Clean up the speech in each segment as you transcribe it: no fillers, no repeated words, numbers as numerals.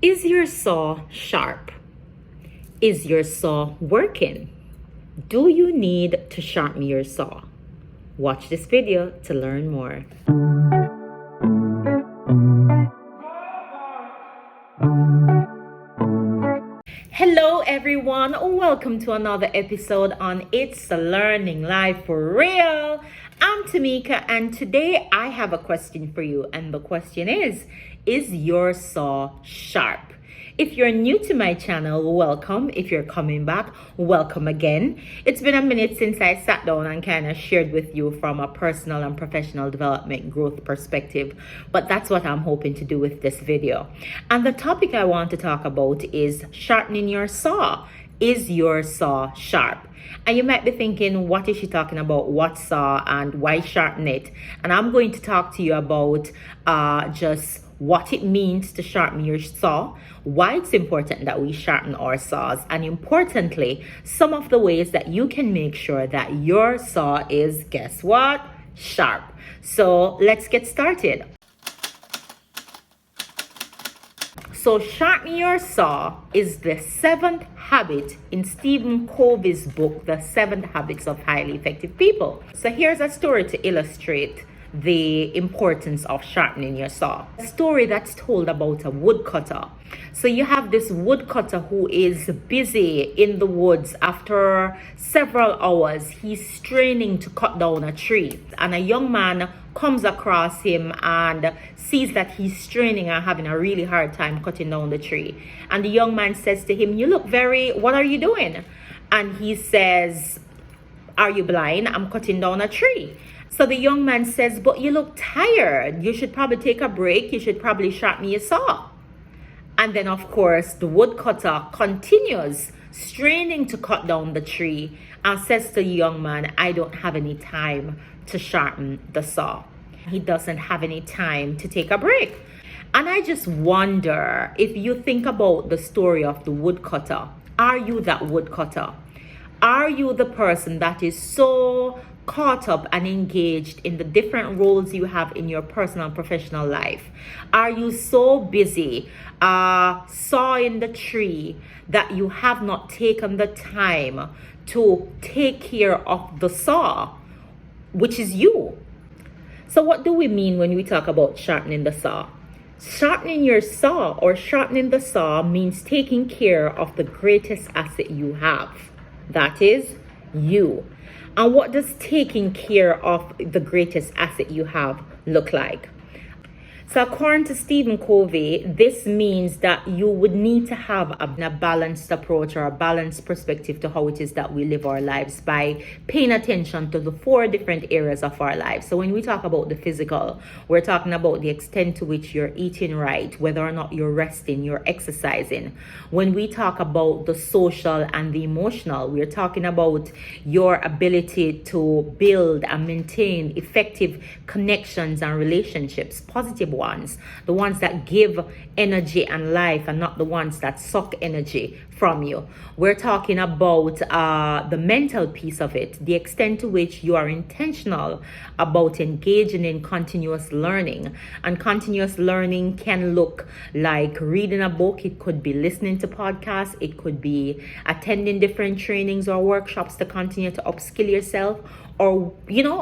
Is your saw sharp? Is your saw working? Do you need to sharpen your saw? Watch this video to learn more. Hello everyone, welcome to another episode on It's Learning Life for Real. I'm Tamika and today I have a question for you, and the question is your saw sharp? If you're new to my channel, welcome. If you're coming back, welcome again. It's been a minute since I sat down and kind of shared with you from a personal and professional development growth perspective, but that's what I'm hoping to do with this video. And the topic I want to talk about is sharpening your saw. Is your saw sharp? And you might be thinking, what is she talking about? What saw and why sharpen it? And I'm going to talk to you about just what it means to sharpen your saw, why it's important that we sharpen our saws, and importantly, some of the ways that you can make sure that your saw is, guess what? Sharp. So let's get started. So sharpen your saw is the 7th habit in Stephen Covey's book, The 7 Habits of Highly Effective People. So here's a story to illustrate the importance of sharpening your saw. A story that's told about a woodcutter. So you have this woodcutter who is busy in the woods. After several hours, he's straining to cut down a tree, and a young man comes across him and sees that he's straining and having a really hard time cutting down the tree. And the young man says to him, what are you doing? And he says, are you blind? I'm cutting down a tree. So the young man says, but you look tired. You should probably take a break. You should probably sharpen your saw. And then, of course, the woodcutter continues straining to cut down the tree and says to the young man, I don't have any time to sharpen the saw. He doesn't have any time to take a break. And I just wonder, if you think about the story of the woodcutter, are you that woodcutter? Are you the person that is so caught up and engaged in the different roles you have in your personal and professional life? Are you so busy sawing the tree that you have not taken the time to take care of the saw, which is you? So what do we mean when we talk about sharpening the saw? Sharpening your saw or sharpening the saw means taking care of the greatest asset you have. That is you. And what does taking care of the greatest asset you have look like? So according to Stephen Covey, this means that you would need to have a balanced approach or a balanced perspective to how it is that we live our lives by paying attention to the 4 different areas of our lives. So when we talk about the physical, we're talking about the extent to which you're eating right, whether or not you're resting, you're exercising. When we talk about the social and the emotional, we're talking about your ability to build and maintain effective connections and relationships, positive ones, the ones that give energy and life and not the ones that suck energy from you. We're talking about the mental piece of it, the extent to which you are intentional about engaging in continuous learning. And continuous learning can look like reading a book, it could be listening to podcasts, it could be attending different trainings or workshops to continue to upskill yourself, or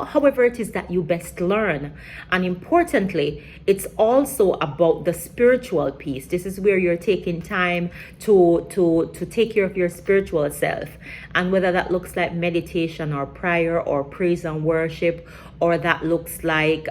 however it is that you best learn. And importantly, it's also about the spiritual piece. This is where you're taking time to take care of your spiritual self, and whether that looks like meditation or prayer or praise and worship, or that looks like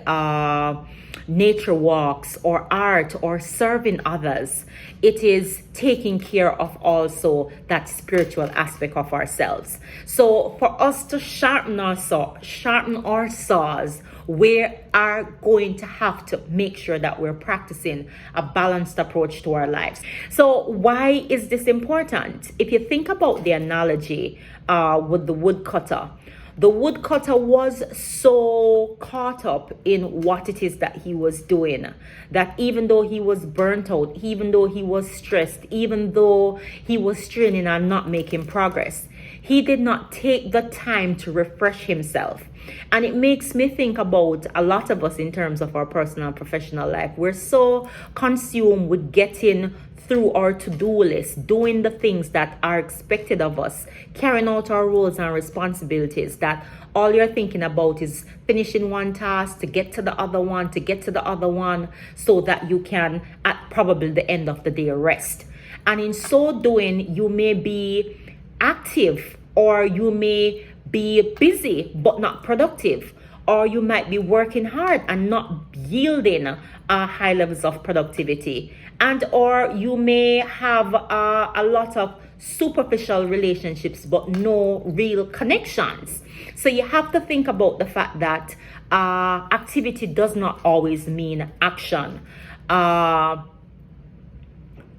nature walks or art or serving others. It is taking care of also that spiritual aspect of ourselves. So for us to sharpen our saws, we are going to have to make sure that we're practicing a balanced approach to our lives. So why is this important? If you think about the analogy with the woodcutter, the woodcutter was so caught up in what it is that he was doing that even though he was burnt out, even though he was stressed, even though he was straining and not making progress, he did not take the time to refresh himself. And it makes me think about a lot of us in terms of our personal and professional life. We're so consumed with getting through our to-do list, doing the things that are expected of us, carrying out our roles and responsibilities, that all you're thinking about is finishing one task to get to the other one, so that you can, at probably the end of the day, rest. And in so doing, you may be active, or you may be busy but not productive, or you might be working hard and not yielding high levels of productivity, and or you may have a lot of superficial relationships but no real connections. So you have to think about the fact that activity does not always mean action.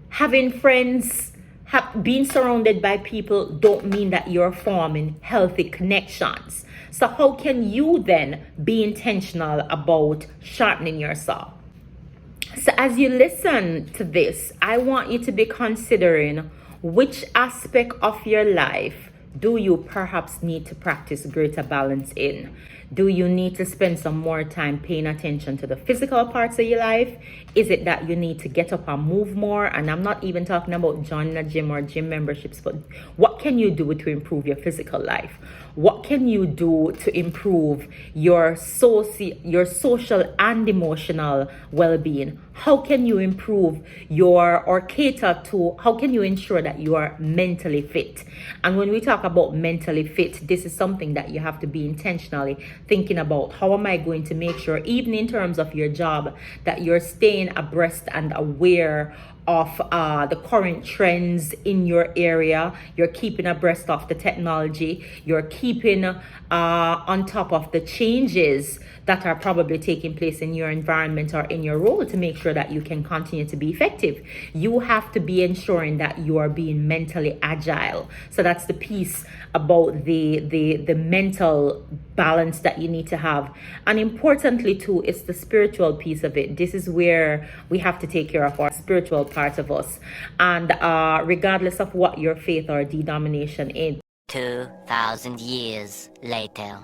Having friends, being surrounded by people don't mean that you're forming healthy connections. So how can you then be intentional about sharpening your saw? So as you listen to this, I want you to be considering which aspect of your life do you perhaps need to practice greater balance in? Do you need to spend some more time paying attention to the physical parts of your life? Is it that you need to get up and move more? And I'm not even talking about joining a gym or gym memberships, but what can you do to improve your physical life? What can you do to improve your social and emotional well-being? How can you improve how can you ensure that you are mentally fit? And when we talk about mentally fit, this is something that you have to be intentionally thinking about. How am I going to make sure, even in terms of your job, that you're staying abreast and aware of the current trends in your area, you're keeping abreast of the technology, you're keeping on top of the changes that are probably taking place in your environment or in your role, to make sure that you can continue to be effective. You have to be ensuring that you are being mentally agile. So that's the piece about the mental balance that you need to have. And importantly too, it's the spiritual piece of it. This is where we have to take care of our spiritual part of us. And regardless of what your faith or denomination is. 2,000 years later.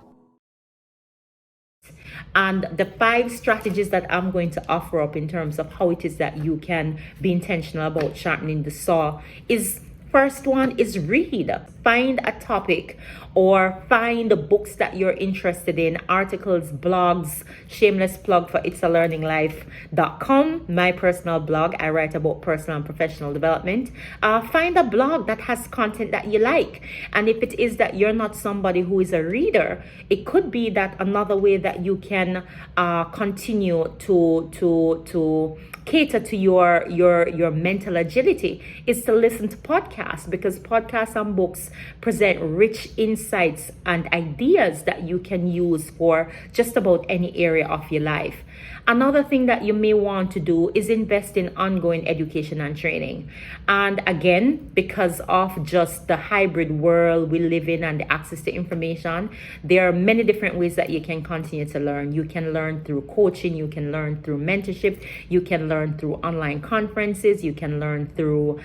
And the 5 strategies that I'm going to offer up in terms of how it is that you can be intentional about sharpening the saw is, first one is read. Find a topic or find the books that you're interested in, articles, blogs. Shameless plug for itsalearninglife4real.com, my personal blog. I write about personal and professional development. Find a blog that has content that you like. And if it is that you're not somebody who is a reader, it could be that another way that you can continue to cater to your mental agility is to listen to podcasts, because podcasts and books present rich insights and ideas that you can use for just about any area of your life. Another thing that you may want to do is invest in ongoing education and training. And again, because of just the hybrid world we live in and the access to information, there are many different ways that you can continue to learn. You can learn through coaching, you can learn through mentorship, you can learn through online conferences, you can learn through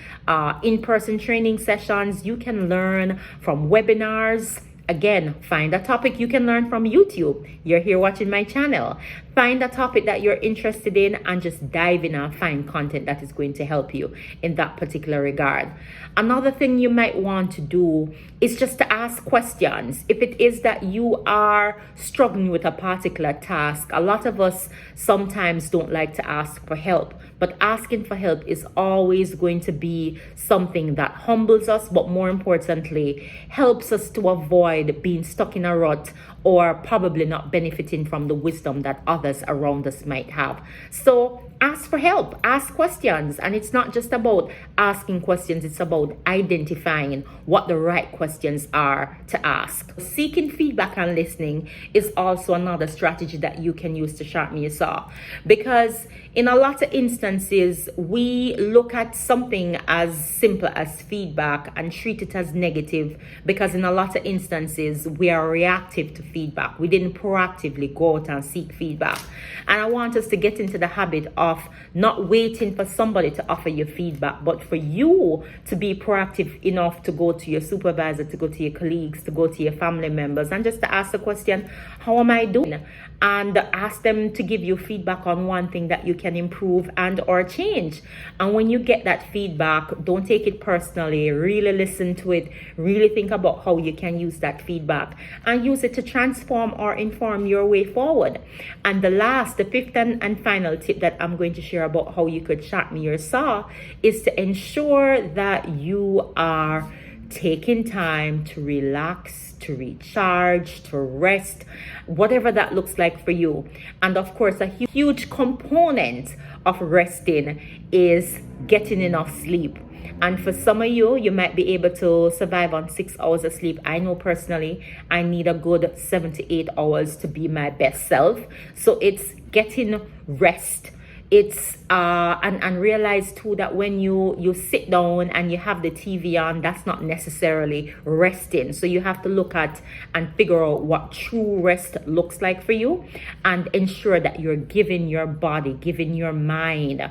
in-person training sessions, you can learn from webinars. Again, find a topic you can learn from YouTube. You're here watching my channel. Find a topic that you're interested in and just dive in and find content that is going to help you in that particular regard. Another thing you might want to do is just to ask questions. If it is that you are struggling with a particular task, a lot of us sometimes don't like to ask for help, but asking for help is always going to be something that humbles us, but more importantly, helps us to avoid being stuck in a rut or probably not benefiting from the wisdom that others around us might have. So ask for help, ask questions. And it's not just about asking questions, it's about identifying what the right questions are to ask. Seeking feedback and listening is also another strategy that you can use to sharpen your saw, because in a lot of instances, we look at something as simple as feedback and treat it as negative, because in a lot of instances, we are reactive to feedback. We didn't proactively go out and seek feedback. feedback. And I want us to get into the habit of not waiting for somebody to offer you feedback, but for you to be proactive enough to go to your supervisor, to go to your colleagues, to go to your family members, and just to ask the question, how am I doing? And ask them to give you feedback on one thing that you can improve and or change. And when you get that feedback, don't take it personally. Really listen to it. Really think about how you can use that feedback and use it to transform or inform your way forward. And the fifth and final tip that I'm going to share about how you could sharpen your saw is to ensure that you are taking time to relax, to recharge, to rest, whatever that looks like for you. And of course, a huge component of resting is getting enough sleep. And for some of you, you might be able to survive on 6 hours of sleep. I know personally, I need a good 7 to 8 hours to be my best self. So it's getting rest. It's and realize too that when you sit down and you have the TV on, that's not necessarily resting. So you have to look at and figure out what true rest looks like for you, and ensure that you're giving your body, giving your mind,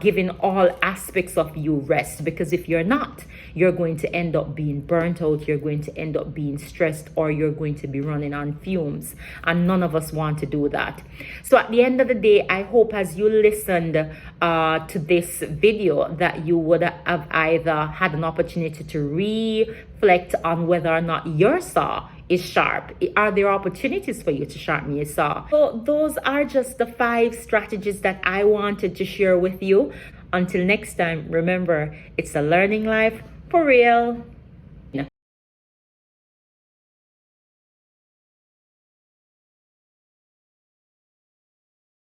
giving all aspects of you rest. Because if you're not, you're going to end up being burnt out, you're going to end up being stressed, or you're going to be running on fumes, and none of us want to do that. So at the end of the day, I hope as you listened to this video that you would have either had an opportunity to reflect on whether or not your saw is sharp. Are there opportunities for you to sharpen your saw? So those are just the 5 strategies that I wanted to share with you. Until next time, remember, it's a learning life for real.